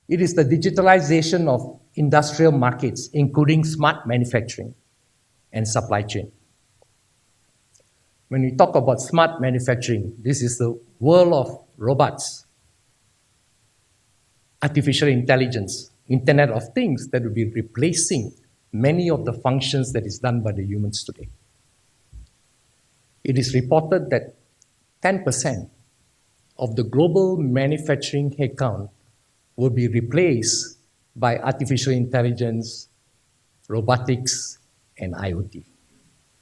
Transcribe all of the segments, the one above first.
It is the digitalization of industrial markets, including smart manufacturing and supply chain. When we talk about smart manufacturing, this is the world of robots, artificial intelligence, Internet of Things that will be replacing many of the functions that is done by the humans today. It is reported that 10% of the global manufacturing headcount will be replaced by artificial intelligence, robotics, and IoT.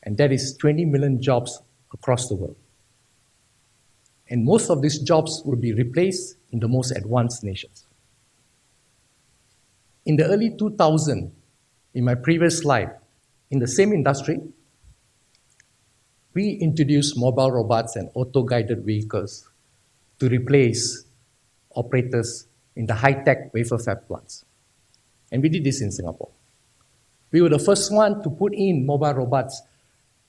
And that is 20 million jobs across the world. And most of these jobs will be replaced in the most advanced nations. In the early 2000s, in my previous life, in the same industry, we introduced mobile robots and auto-guided vehicles to replace operators in the high-tech wafer fab plants. And we did this in Singapore. We were the first one to put in mobile robots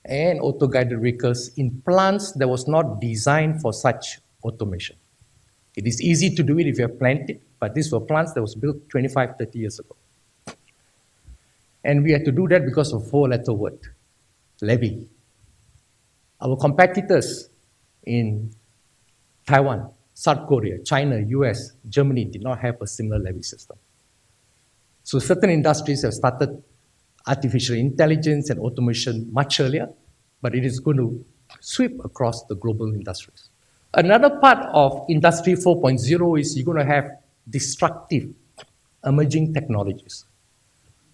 and auto-guided vehicles in plants that was not designed for such automation. It is easy to do it if you have planned it, but these were plants that was built 25, 30 years ago. And we had to do that because of a four-letter word, levy. Our competitors in Taiwan, South Korea, China, US, Germany did not have a similar levy system. So certain industries have started artificial intelligence and automation much earlier, but it is going to sweep across the global industries. Another part of Industry 4.0 is you're going to have disruptive emerging technologies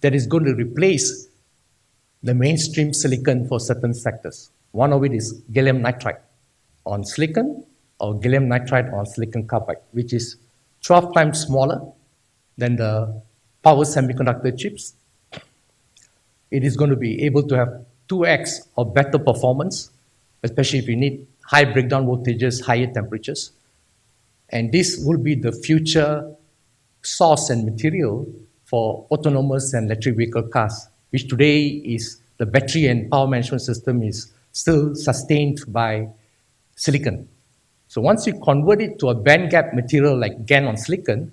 that is going to replace the mainstream silicon for certain sectors. One of it is gallium nitride on silicon or gallium nitride on silicon carbide, which is 12 times smaller than the power semiconductor chips. It is going to be able to have 2x or better performance, especially if you need high breakdown voltages, higher temperatures. And this will be the future source and material for autonomous and electric vehicle cars, which today is the battery and power management system is still sustained by silicon. So once you convert it to a band gap material like GaN on silicon,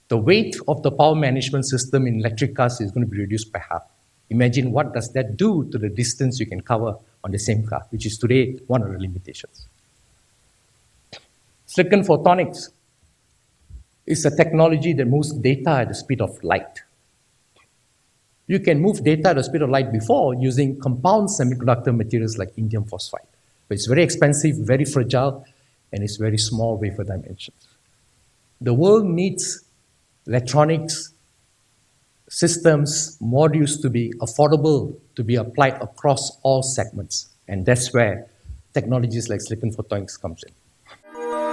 the weight of the power management system in electric cars is going to be reduced by half. Imagine what does that do to the distance you can cover on the same car, which is today one of the limitations. Silicon photonics is a technology that moves data at the speed of light. You can move data at the speed of light before using compound semiconductor materials like indium phosphide. But it's very expensive, very fragile, and it's very small wafer dimensions. The world needs electronics, systems, modules to be affordable, to be applied across all segments. And that's where technologies like silicon photonics comes in.